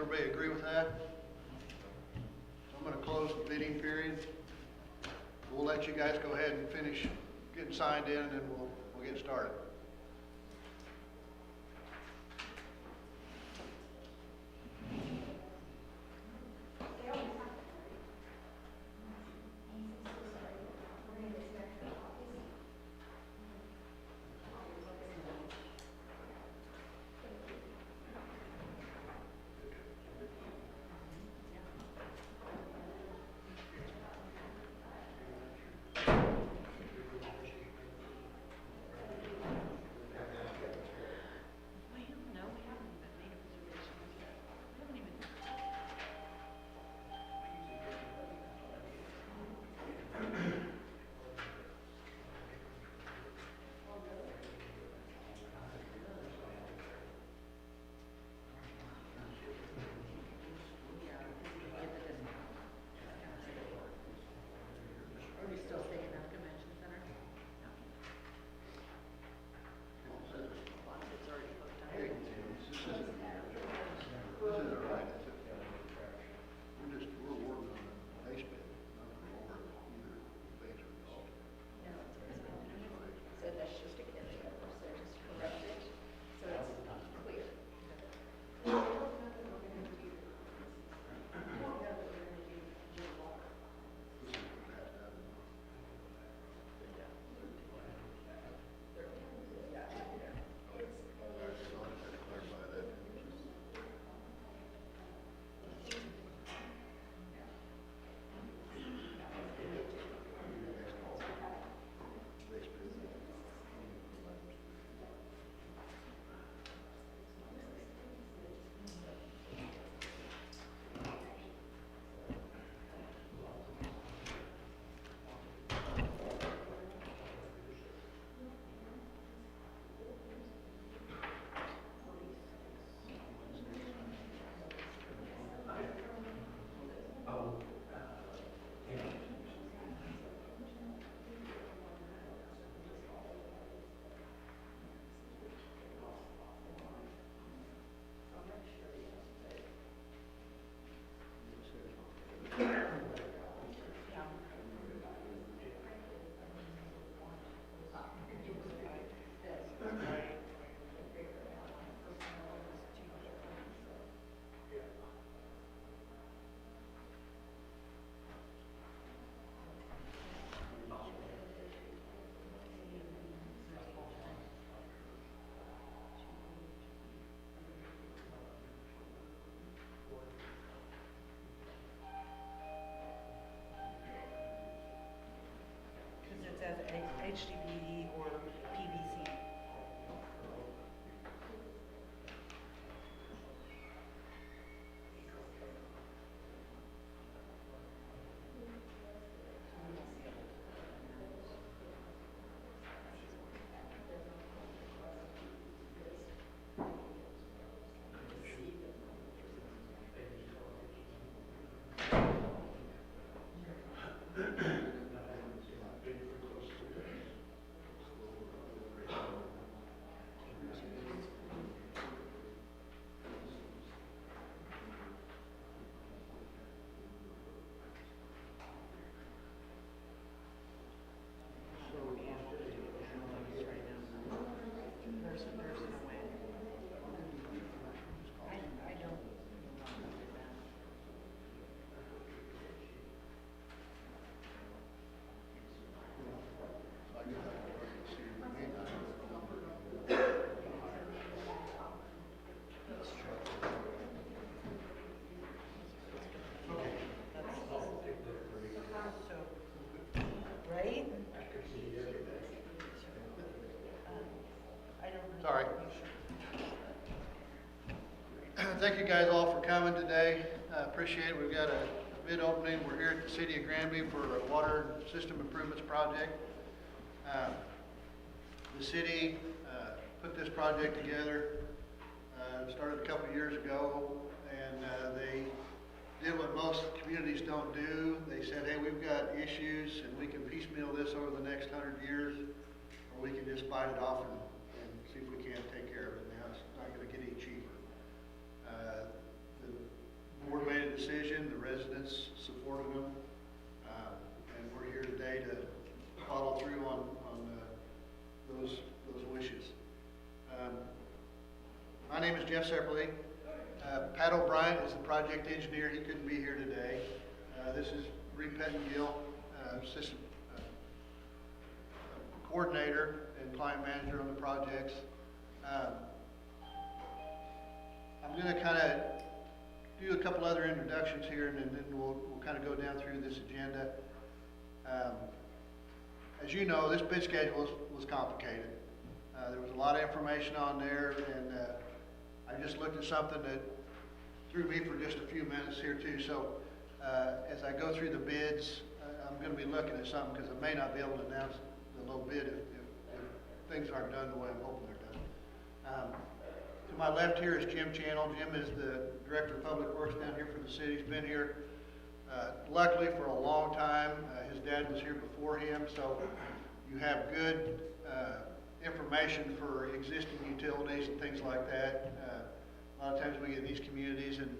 Everybody agree with that? So I'm gonna close the bidding period. We'll let you guys go ahead and finish getting signed in, and then we'll get started. Are we still staying at the convention center? It's already booked out. Hey, this is all right. We're working on the base bid, not over either base or the altar. Yeah, so that's just a catch up, so just correct it, so it's clear. This is what has to happen. Okay. All right, so I just had to clarify that. Base bid. Because it says HDPE or PVC. There's no way. I don't. So I get that work and see if we need that number. Okay. So, right? I don't know. Sorry. Thank you guys all for coming today. I appreciate it. We've got a bid opening. We're here at the city of Granby for a water system improvements project. The city put this project together, started a couple of years ago, and they did what most communities don't do. They said, hey, we've got issues and we can piecemeal this over the next 100 years, or we can just bite it off and see if we can't take care of it. Now, it's not going to get any cheaper. The Jeff Sepperly. Pat O'Brien is the project engineer. He couldn't be here today. This is Bree Pettengill, assistant coordinator and client manager on the projects. I'm going to kind of do a couple other introductions here, and then we'll kind of go down through this agenda. As you know, this bid schedule was complicated. There was a lot of information on there, and I just looked at something that threw me for just a few minutes here too. So as I go through the bids, I'm going to be looking at something because I may not be able to announce the low bid if things aren't done the way I'm hoping they're done. To my left here is Jim Channel. Jim is the Director of Public Works down here for the city. He's been here luckily for a long time. His dad was here before him, so you have good information for existing utilities and things like that. A lot of times we get in these communities and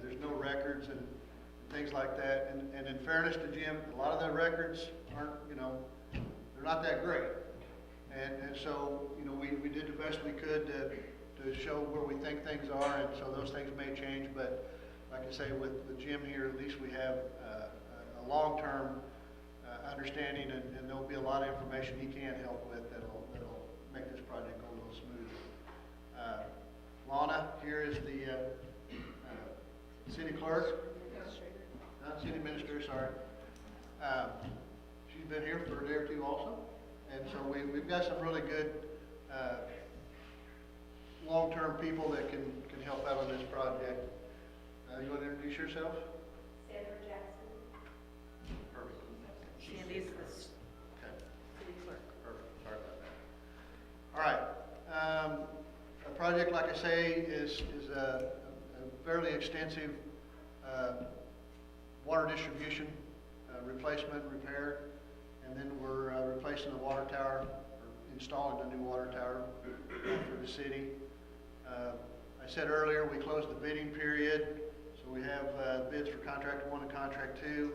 there's no records and things like that. And in fairness to Jim, a lot of the records aren't, they're not that great. And so, we did the best we could to show where we think things are, and so those things may change. But like I say, with Jim here, at least we have a long-term understanding, and there'll be a lot of information he can help with that'll make this project go a little smoother. Lana here is the city clerk. City administrator, sorry. She's been here for a day or two also. And so we've got some really good long-term people that can help out on this project. You want to introduce yourself? Sandra Jackson. Perfect. Sandy's the city clerk. Perfect. Sorry about that. All right. A project, like I say, is a fairly extensive water distribution replacement, repair, and then we're replacing the water tower, or installing a new water tower for the city. I said earlier we closed the bidding period, so we have bids for contract 1 and contract 2.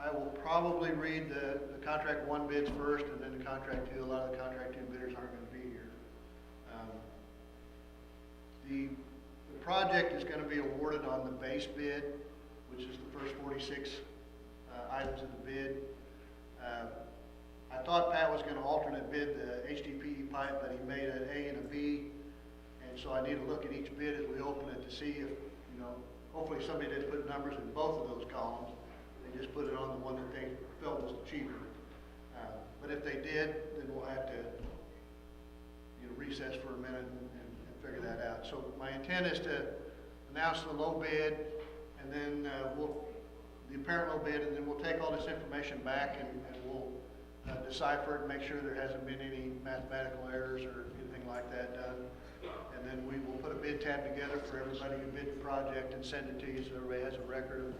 I will probably read the contract 1 bids first and then the contract 2. A lot of the contract 2 bidders aren't going to be here. The project is going to be awarded on the base bid, which is the first 46 items of the bid. I thought Pat was going to alternate bid the HDPE pipe, but he made an A and a B, and so I need to look at each bid as we open it to see if, hopefully somebody didn't put numbers in both of those columns. They just put it on the one that they felt was cheaper. But if they did, then we'll have to, recess for a minute and figure that out. So my intent is to announce the low bid, and then the apparent low bid, and then we'll take all this information back and we'll decipher it and make sure there hasn't been any mathematical errors or anything like that done. And then we will put a bid tab together for everybody who bid the project and send it to you so everybody has a record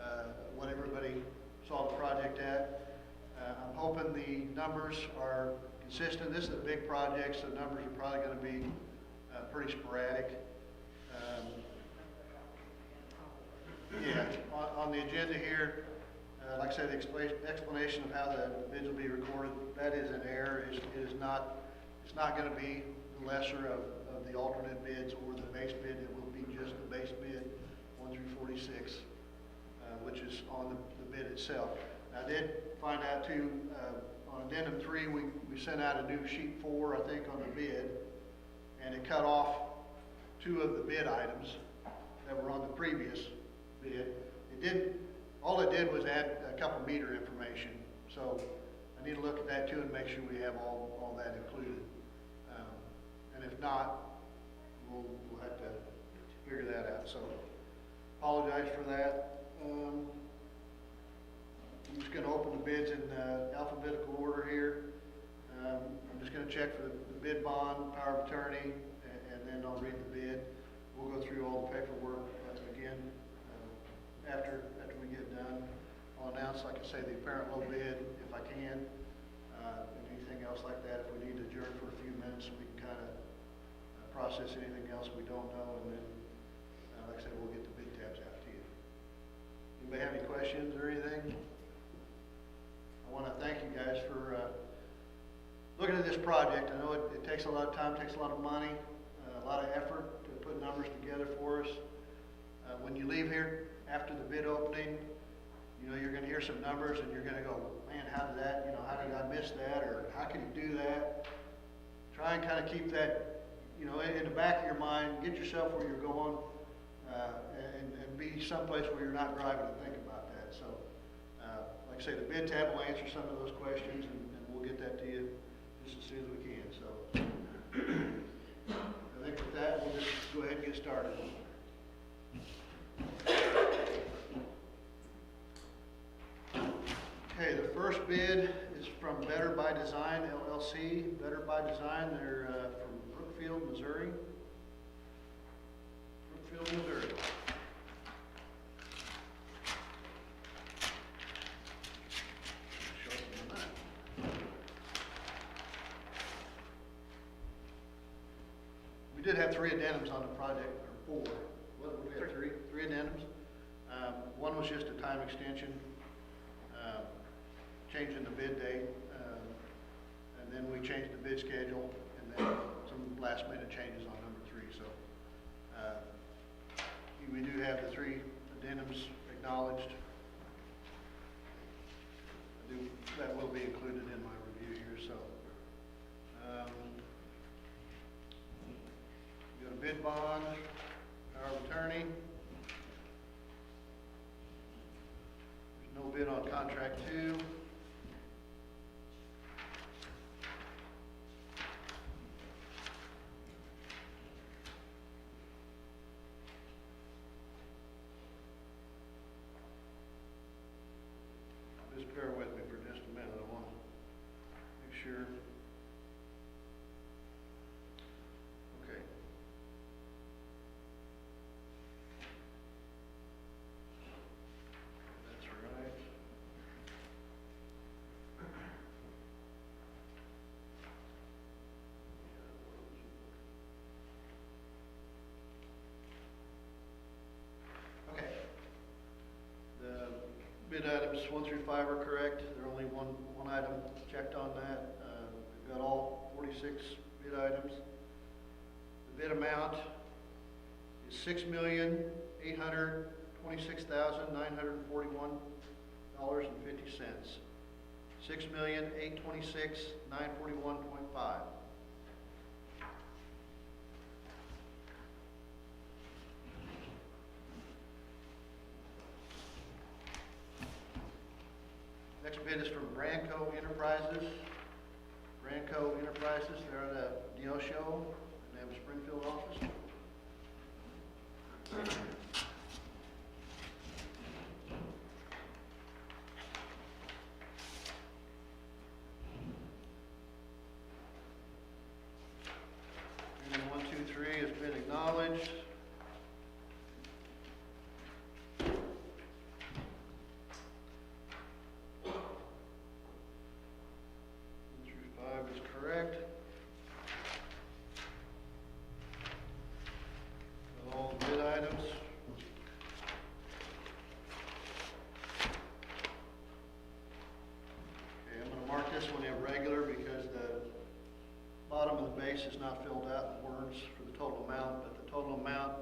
of what everybody saw the project at. I'm hoping the numbers are consistent. This is a big project, so numbers are probably going to be pretty sporadic. Yeah, on the agenda here, like I said, the explanation of how the bids will be recorded, that is an error. It's not going to be the lesser of the alternate bids or the base bid. It will be just the base bid, 1 through 46, which is on the bid itself. Now, I did find out too, on addendum 3, we sent out a new sheet 4, I think, on the bid, and it cut off 2 of the bid items that were on the previous bid. All it did was add a couple meter information. So I need to look at that too and make sure we have all that included. And if not, we'll have to figure that out. So apologize for that. I'm just going to open the bids in alphabetical order here. I'm just going to check for the bid bond, power of attorney, and then I'll read the bid. We'll go through all the paperwork again after we get done. I'll announce, like I say, the apparent low bid if I can, and anything else like that. If we need to adjourn for a few minutes, we can kind of process anything else we don't know, and then, like I said, we'll get the bid tabs out to you. Anybody have any questions or anything? I want to thank you guys for looking at this project. I know it takes a lot of time, takes a lot of money, a lot of effort to put numbers together for us. When you leave here after the bid opening, you know, you're gonna hear some numbers and you're gonna go, man, how did that, you know, how did I miss that, or how can you do that? Try and kind of keep that, you know, in the back of your mind, get yourself where you're going, and be someplace where you're not driving to think about that. So, like I say, the bid tab will answer some of those questions, and we'll get that to you just as soon as we can. So, I think with that, we'll just go ahead and get started. Okay, the first bid is from Better by Design LLC. Better by Design, they're from Brookfield, Missouri. Brookfield, Missouri. Sharpen my knife. We did have 3 addendums on the project, or 4. What, we had 3 addendums. One was just a time extension, changing the bid date, and then we changed the bid schedule, and then some last minute changes on number 3. So we do have the 3 addendums acknowledged. That will be included in my review here. So we got a bid bond, power of attorney. There's no bid on contract 2. Just bear with me for just a minute. I want to make sure. Okay. That's right. Okay. The bid items 1 through 5 are correct. There's only one item checked on that. We've got all 46 bid items. The bid amount is $6,826,941.50. $6,826,941.5. Next bid is from Branco Enterprises. Branco Enterprises, they're at a Neosho, and they have a Springfield office. And 1, 2, 3 has been acknowledged. Is not filled out in words for the total amount, but the total amount,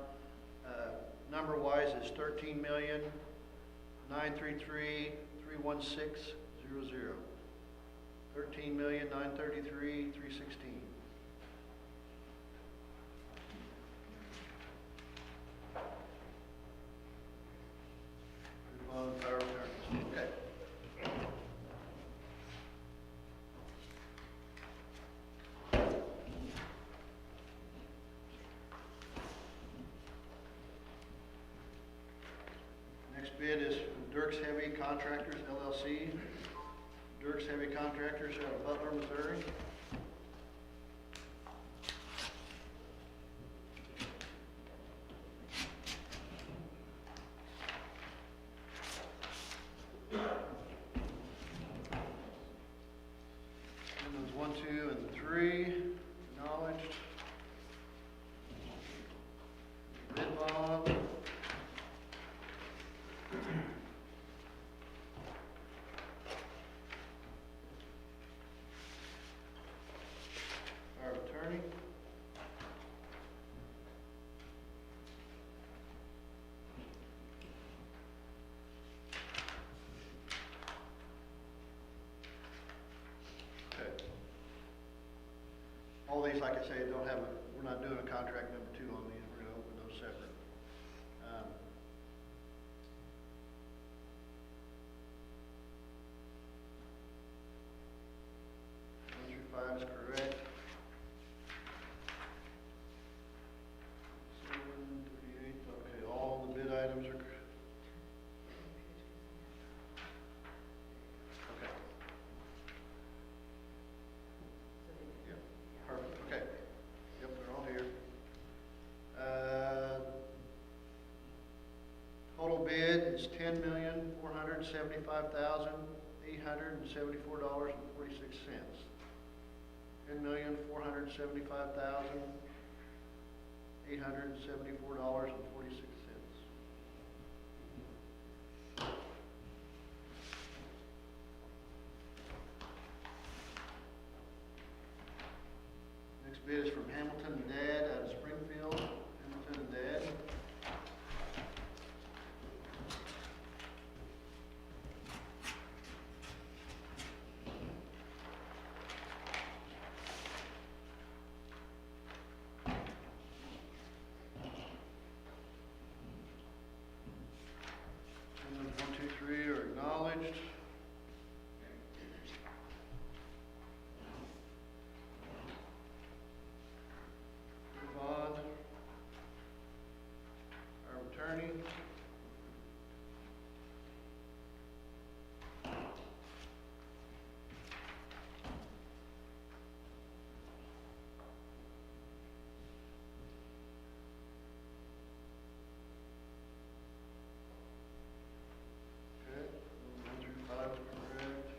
number-wise, is $13,933,316.00. $13,933,316. Okay. Bid is from Dirks Heavy Contractors, LLC. Dirks Heavy Contractors out of Butler, Missouri. Windows 1, 2, and 3 acknowledged. Bid bond. all these, like I say, don't have we're not doing a contract number 2 on these, we're gonna open those separate. 1 through 5 is correct. 738, okay, all the bid items are correct. Okay. Yep, perfect, okay. Yep, they're all here. Total bid is $10,475,874.46. $10,475,874.46. Next bid is from Hamilton and Dad out of Springfield. Hamilton and Dad. Numbers 1, 2, 3 are acknowledged. Move on. Our attorney. Okay, 1 through 5 is correct.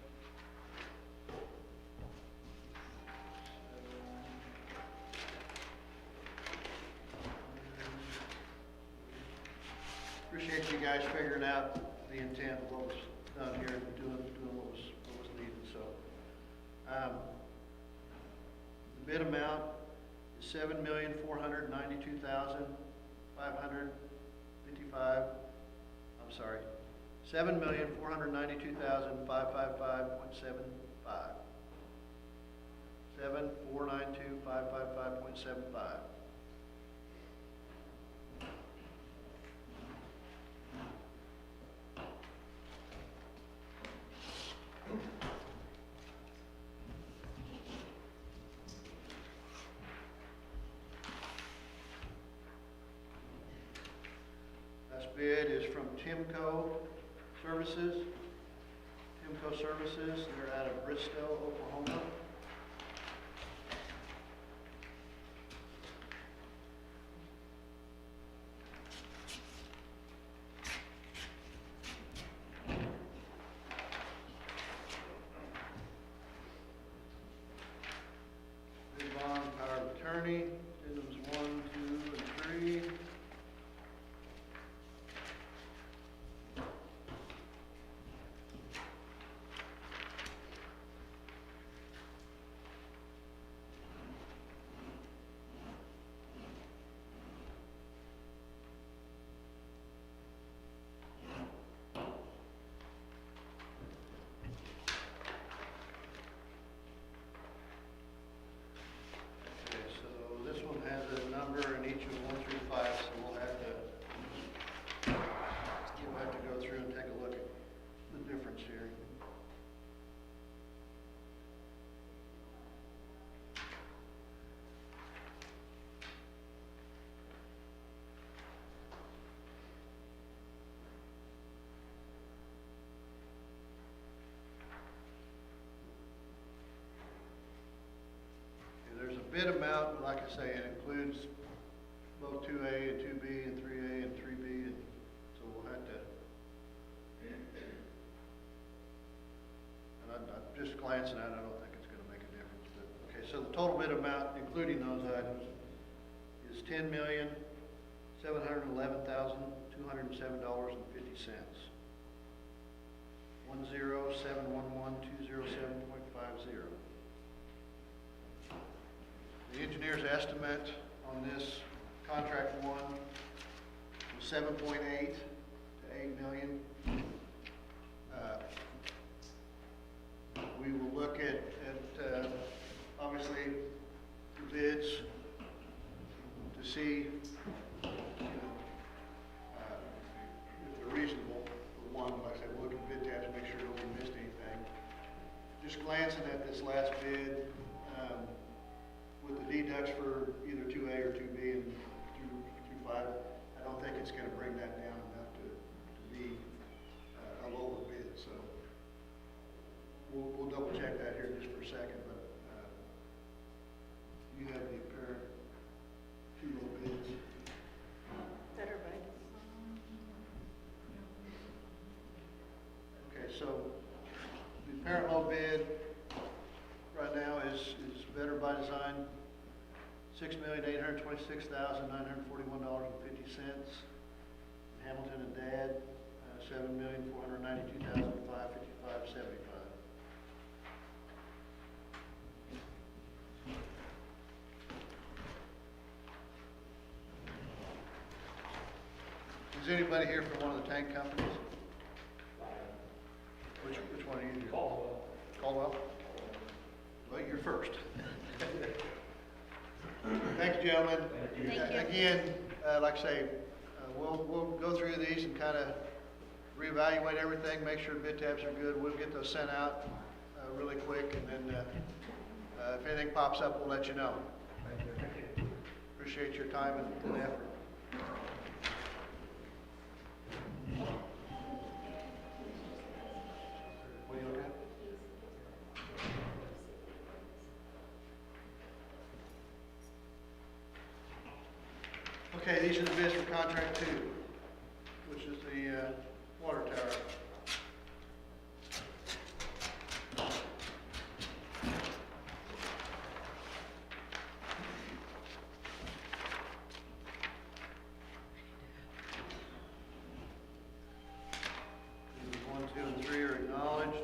Appreciate you guys figuring out the intent of what was done here and doing what was needed, so. The bid amount is $7,492,555, I'm sorry, $7,492,555.75. 7,492,555.75. Last bid is from Timco Services. Timco Services, they're out of Bristow, Oklahoma. Bid bond, power of attorney, addendums 1, 2, and 3. Okay, so this one has a number in each of 1 through 5, so we'll have to go through and take a look at the difference here. Okay, there's a bid amount, but like I say, it includes both 2A and 2B and 3A and 3B, and so we'll have to. And I'm just glancing at it, I don't think it's gonna make a difference, but, okay, so the total bid amount, including those items, is $10,711,207.50. 10711,207.50. The engineer's estimate on this contract 1 was 7.8 to 8 million. We will look at obviously, bids to see, if they're reasonable. For one, like I said, we'll look at bid tabs, make sure nobody missed anything. Just glancing at this last bid, with the deducts for either 2A or 2B and through 5, I don't think it's gonna bring that down enough to be a lower bid, so we'll double check that here just for a second, but you have the apparent two low bids. Better by Okay, so the apparent low bid right now is Better by Design, $6,826,941.50. Hamilton and Dad, $7,492,555.75. Is anybody here from one of the tank companies? Which one are you? Caldwell. Caldwell? Well, you're first. Thanks, gentlemen. Thank you. Again, like I say, we'll go through these and kind of reevaluate everything, make sure bid tabs are good. We'll get those sent out really quick, and then if anything pops up, we'll let you know. Thank you. Appreciate your time and effort. What are you looking at? Okay, these are the bids for contract 2, which is the water tower. Bids 1, 2, and 3 are acknowledged.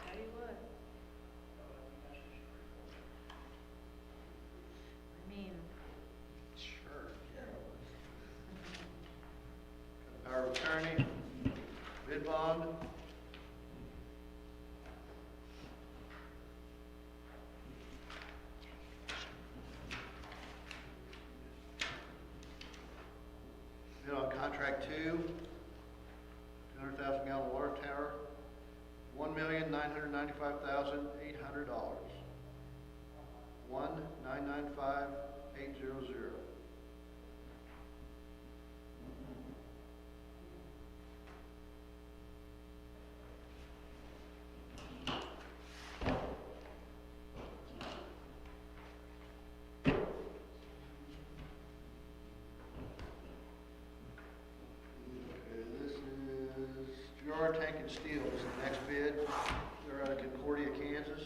Tell you what. I mean, Sure. Power of attorney, bid bond. Bid on contract 2, 200,000 gallon water tower, $1,995,800. 1,995,800. Okay, this is Gerard Tank and Steel is the next bid. They're out of Concordia, Kansas.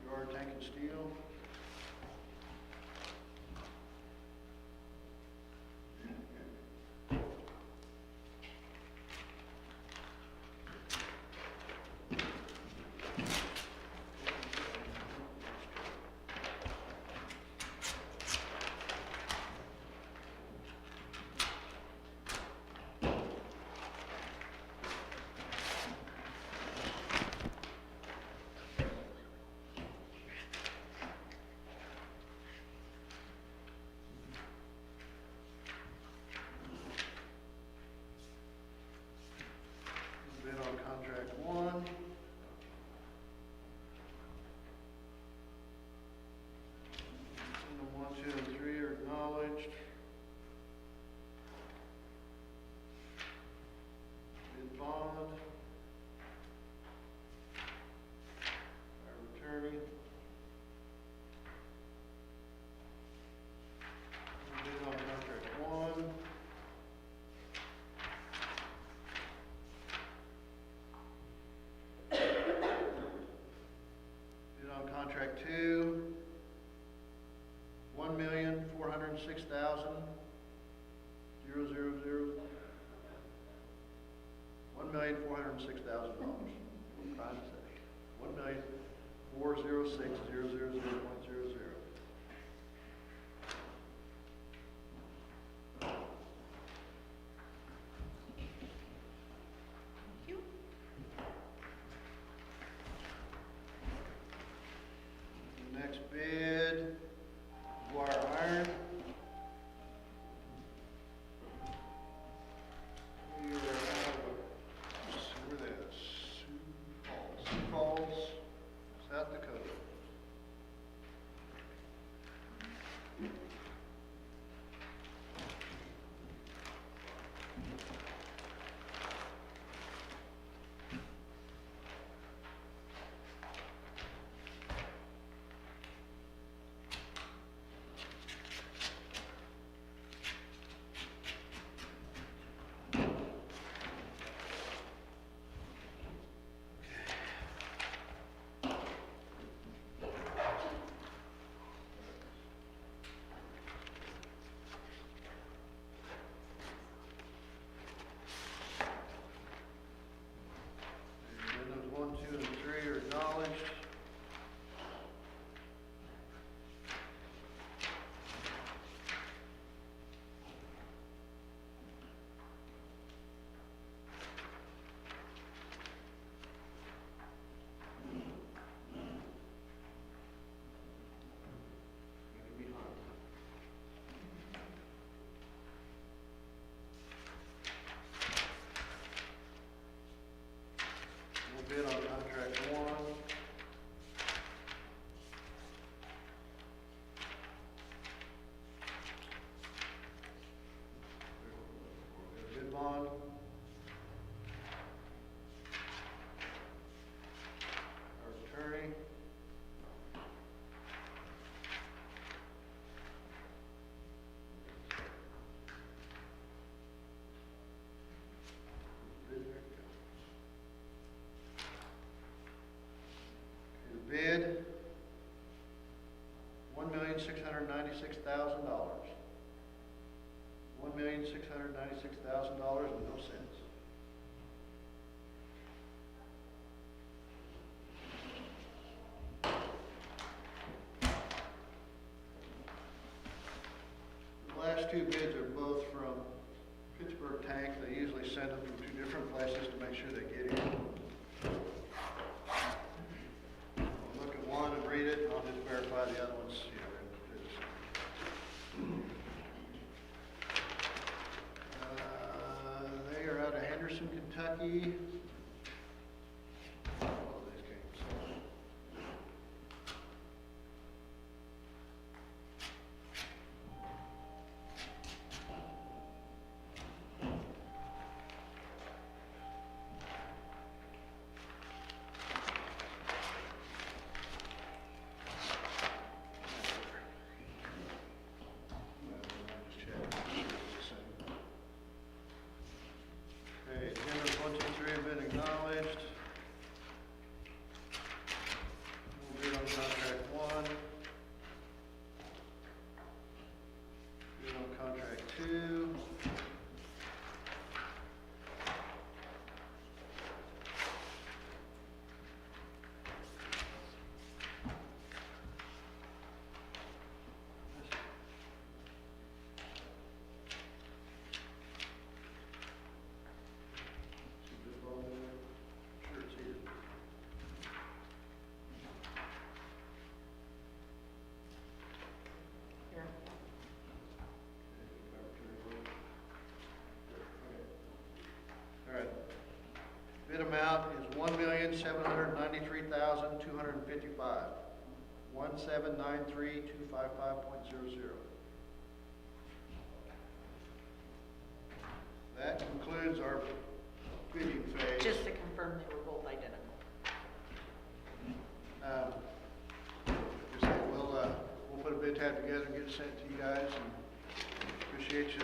Gerard Tank and Steel. Bid on contract 1. And 1, 2, and 3 are acknowledged. Bid bond. Power of attorney. Bid on contract 1. Bid on contract 2, $1,406,000. $1,406,000. Trying to say, 406-000.00. Thank you. The next bid, wire iron. We are out of, let's see where that is, Sioux Falls, South Dakota. Windows 1, 2, and 3 are acknowledged. Gonna be hot. We'll bid on contract 1. Bid bond. Our attorney. Bid there. Bid, $1,696,000. $1,696,000 and no cents. The last two bids are both from Pittsburgh Tank. They usually send them from two different places to make sure they get here. I'll look at one and read it, and I'll just verify the other ones, you know, they're the same. They are out of Henderson, Kentucky. Oh, these came, so. Okay, agendas 1, 2, 3 have been acknowledged. We'll bid on contract 1. Bid on contract 2. Sure it's here. Here. All right. Bid amount is $1,793,255. 1,793,255.00. That concludes our bidding phase. Just to confirm they were both identical. Just say we'll put a bid tab together and get it sent to you guys, and appreciate you